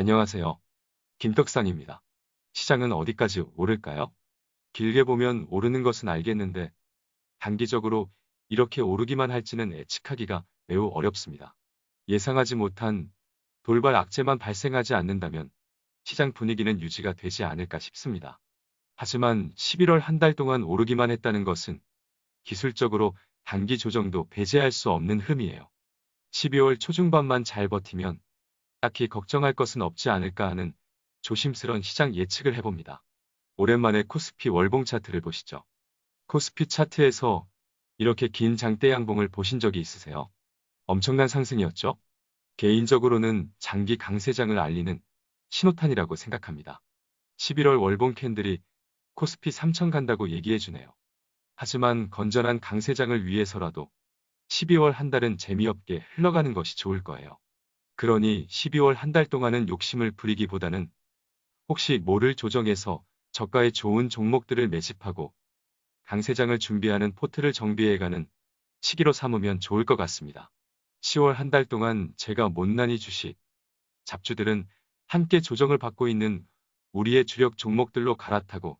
안녕하세요. 김떡상입니다. 시장은 어디까지 오를까요? 길게 보면 오르는 것은 알겠는데 단기적으로 이렇게 오르기만 할지는 예측하기가 매우 어렵습니다. 예상하지 못한 돌발 악재만 발생하지 않는다면 시장 분위기는 유지가 되지 않을까 싶습니다. 하지만 11월 한 달 동안 오르기만 했다는 것은 기술적으로 단기 조정도 배제할 수 없는 흠이에요. 12월 초중반만 잘 버티면 딱히 걱정할 것은 없지 않을까 하는 조심스런 시장 예측을 해봅니다. 오랜만에 코스피 월봉 차트를 보시죠. 코스피 차트에서 이렇게 긴 장대 양봉을 보신 적이 있으세요? 엄청난 상승이었죠? 개인적으로는 장기 강세장을 알리는 신호탄이라고 생각합니다. 11월 월봉 캔들이 코스피 3000 간다고 얘기해주네요. 하지만 건전한 강세장을 위해서라도 12월 한 달은 재미없게 흘러가는 것이 좋을 거예요. 그러니 12월 한 달 동안은 욕심을 부리기보다는 혹시 뭐를 조정해서 저가의 좋은 종목들을 매집하고 강세장을 준비하는 포트를 정비해가는 시기로 삼으면 좋을 것 같습니다. 10월 한 달 동안 제가 못난이 주식, 잡주들은 함께 조정을 받고 있는 우리의 주력 종목들로 갈아타고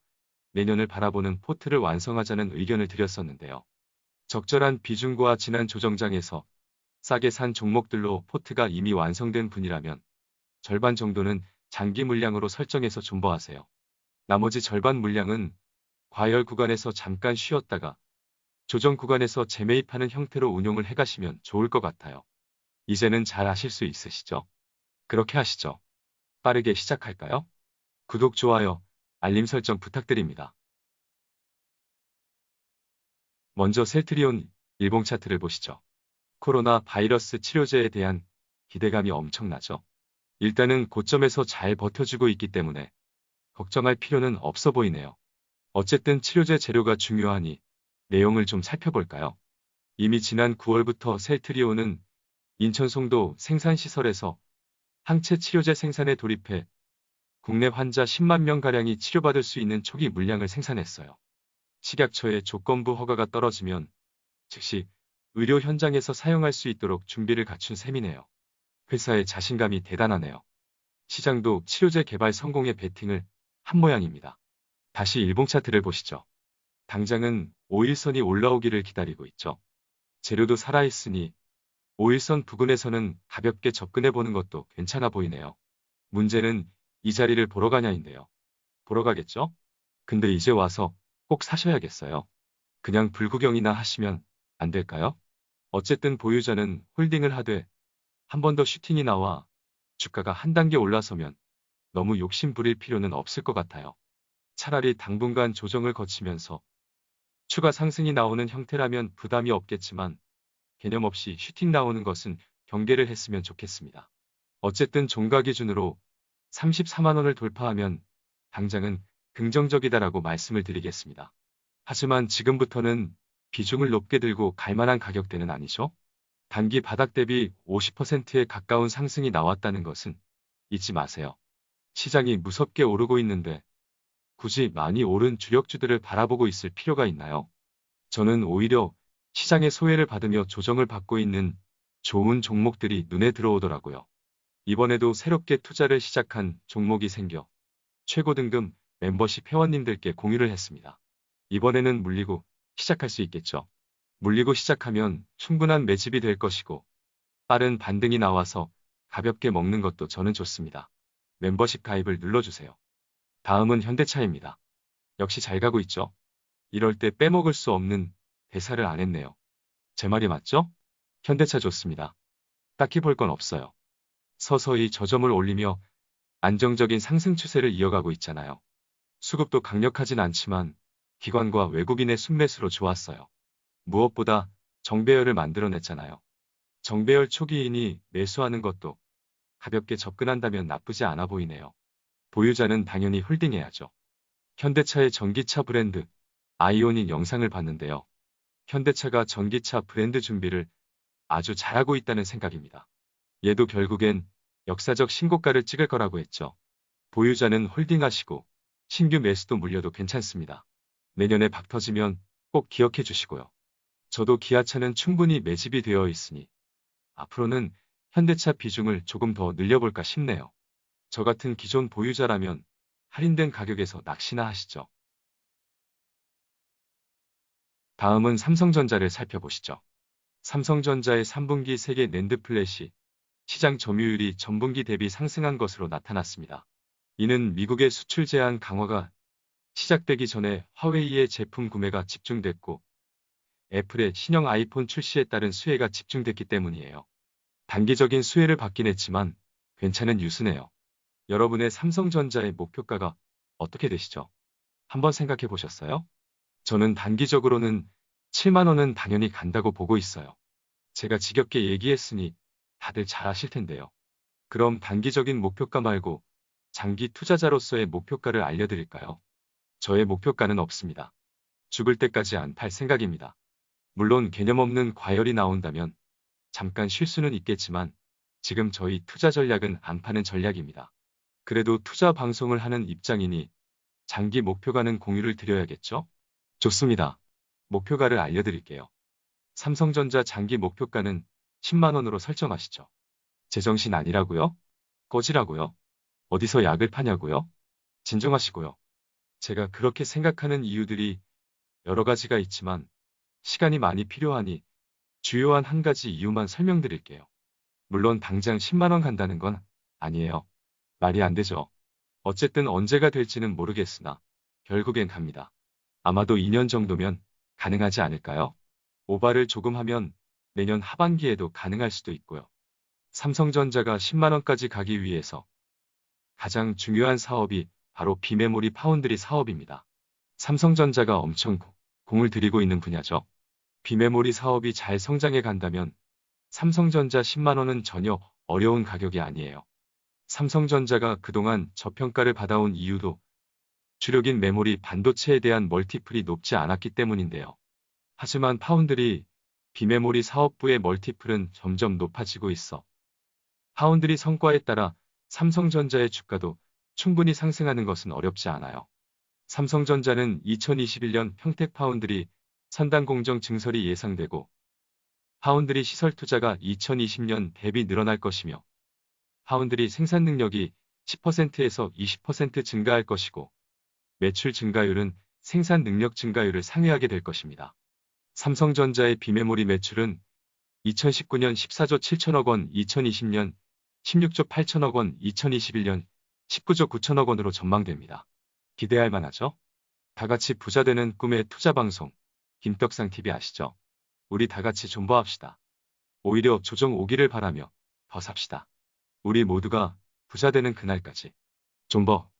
내년을 바라보는 포트를 완성하자는 의견을 드렸었는데요. 적절한 비중과 지난 조정장에서 싸게 산 종목들로 포트가 이미 완성된 분이라면 절반 정도는 장기 물량으로 설정해서 존버하세요. 나머지 절반 물량은 과열 구간에서 잠깐 쉬었다가 조정 구간에서 재매입하는 형태로 운용을 해가시면 좋을 것 같아요. 이제는 잘 아실 수 있으시죠? 그렇게 하시죠. 빠르게 시작할까요? 구독, 좋아요, 알림 설정 부탁드립니다. 먼저 셀트리온 일봉 차트를 보시죠. 코로나 바이러스 치료제에 대한 기대감이 엄청나죠. 일단은 고점에서 잘 버텨주고 있기 때문에 걱정할 필요는 없어 보이네요. 어쨌든 치료제 재료가 중요하니 내용을 좀 살펴볼까요? 이미 지난 9월부터 셀트리온은 인천 송도 생산시설에서 항체 치료제 생산에 돌입해 국내 환자 10만 명가량이 치료받을 수 있는 초기 물량을 생산했어요. 식약처의 조건부 허가가 떨어지면 즉시 의료 현장에서 사용할 수 있도록 준비를 갖춘 셈이네요. 회사의 자신감이 대단하네요. 시장도 치료제 개발 성공에 베팅을 한 모양입니다. 다시 일봉 차트를 보시죠. 당장은 5일선이 올라오기를 기다리고 있죠. 재료도 살아있으니 5일선 부근에서는 가볍게 접근해보는 것도 괜찮아 보이네요. 문제는 이 자리를 보러 가냐인데요. 보러 가겠죠? 근데 이제 와서 꼭 사셔야겠어요. 그냥 불구경이나 하시면 안 될까요? 어쨌든 보유자는 홀딩을 하되 한 번 더 슈팅이 나와 주가가 한 단계 올라서면 너무 욕심 부릴 필요는 없을 것 같아요. 차라리 당분간 조정을 거치면서 추가 상승이 나오는 형태라면 부담이 없겠지만 개념 없이 슈팅 나오는 것은 경계를 했으면 좋겠습니다. 어쨌든 종가 기준으로 34만 원을 돌파하면 당장은 긍정적이다라고 말씀을 드리겠습니다. 하지만 지금부터는 비중을 높게 들고 갈 만한 가격대는 아니죠? 단기 바닥 대비 50%에 가까운 상승이 나왔다는 것은 잊지 마세요. 시장이 무섭게 오르고 있는데 굳이 많이 오른 주력주들을 바라보고 있을 필요가 있나요? 저는 오히려 시장의 소외를 받으며 조정을 받고 있는 좋은 종목들이 눈에 들어오더라고요. 이번에도 새롭게 투자를 시작한 종목이 생겨 최고 등급 멤버십 회원님들께 공유를 했습니다. 이번에는 물리고 시작할 수 있겠죠. 물리고 시작하면 충분한 매집이 될 것이고 빠른 반등이 나와서 가볍게 먹는 것도 저는 좋습니다. 멤버십 가입을 눌러주세요. 다음은 현대차입니다. 역시 잘 가고 있죠? 이럴 때 빼먹을 수 없는 대사를 안 했네요. 제 말이 맞죠? 현대차 좋습니다. 딱히 볼 건 없어요. 서서히 저점을 올리며 안정적인 상승 추세를 이어가고 있잖아요. 수급도 강력하진 않지만 기관과 외국인의 순매수로 좋았어요. 무엇보다 정배열을 만들어냈잖아요. 정배열 초기인이 매수하는 것도 가볍게 접근한다면 나쁘지 않아 보이네요. 보유자는 당연히 홀딩해야죠. 현대차의 전기차 브랜드 아이오닉 영상을 봤는데요. 현대차가 전기차 브랜드 준비를 아주 잘하고 있다는 생각입니다. 얘도 결국엔 역사적 신고가를 찍을 거라고 했죠. 보유자는 홀딩하시고 신규 매수도 물려도 괜찮습니다. 내년에 박 터지면 꼭 기억해 주시고요. 저도 기아차는 충분히 매집이 되어 있으니 앞으로는 현대차 비중을 조금 더 늘려볼까 싶네요. 저 같은 기존 보유자라면 할인된 가격에서 낚시나 하시죠. 다음은 삼성전자를 살펴보시죠. 삼성전자의 3분기 세계 낸드 플래시 시장 점유율이 전분기 대비 상승한 것으로 나타났습니다. 이는 미국의 수출 제한 강화가 시작되기 전에 화웨이의 제품 구매가 집중됐고 애플의 신형 아이폰 출시에 따른 수혜가 집중됐기 때문이에요. 단기적인 수혜를 받긴 했지만 괜찮은 뉴스네요. 여러분의 삼성전자의 목표가가 어떻게 되시죠? 한번 생각해 보셨어요? 저는 단기적으로는 7만 원은 당연히 간다고 보고 있어요. 제가 지겹게 얘기했으니 다들 잘 아실 텐데요. 그럼 단기적인 목표가 말고 장기 투자자로서의 목표가를 알려드릴까요? 저의 목표가는 없습니다. 죽을 때까지 안 팔 생각입니다. 물론 개념 없는 과열이 나온다면 잠깐 쉴 수는 있겠지만 지금 저희 투자 전략은 안 파는 전략입니다. 그래도 투자 방송을 하는 입장이니 장기 목표가는 공유를 드려야겠죠? 좋습니다. 목표가를 알려드릴게요. 삼성전자 장기 목표가는 10만 원으로 설정하시죠. 제정신 아니라고요? 꺼지라고요? 어디서 약을 파냐고요? 진정하시고요. 제가 그렇게 생각하는 이유들이 여러 가지가 있지만 시간이 많이 필요하니 주요한 한 가지 이유만 설명드릴게요. 물론 당장 10만 원 간다는 건 아니에요. 말이 안 되죠. 어쨌든 언제가 될지는 모르겠으나 결국엔 갑니다. 아마도 2년 정도면 가능하지 않을까요? 오바를 조금 하면 내년 하반기에도 가능할 수도 있고요. 삼성전자가 10만 원까지 가기 위해서 가장 중요한 사업이 바로 비메모리 파운드리 사업입니다. 삼성전자가 엄청 공을 들이고 있는 분야죠. 비메모리 사업이 잘 성장해 간다면 삼성전자 10만 원은 전혀 어려운 가격이 아니에요. 삼성전자가 그동안 저평가를 받아온 이유도 주력인 메모리 반도체에 대한 멀티플이 높지 않았기 때문인데요. 하지만 파운드리 비메모리 사업부의 멀티플은 점점 높아지고 있어 파운드리 성과에 따라 삼성전자의 주가도 충분히 상승하는 것은 어렵지 않아요. 삼성전자는 2021년 평택 파운드리 선단 공정 증설이 예상되고 파운드리 시설 투자가 2020년 대비 늘어날 것이며 파운드리 생산 능력이 10%에서 20% 증가할 것이고 매출 증가율은 생산 능력 증가율을 상회하게 될 것입니다. 삼성전자의 비메모리 매출은 2019년 14조 7천억 원, 2020년 16조 8천억 원, 2021년 19조 9천억 원으로 전망됩니다. 기대할 만하죠? 다 같이 부자 되는 꿈의 투자 방송, 김떡상 TV 아시죠? 우리 다 같이 존버합시다. 오히려 조정 오기를 바라며 더 삽시다. 우리 모두가 부자 되는 그날까지. 존버.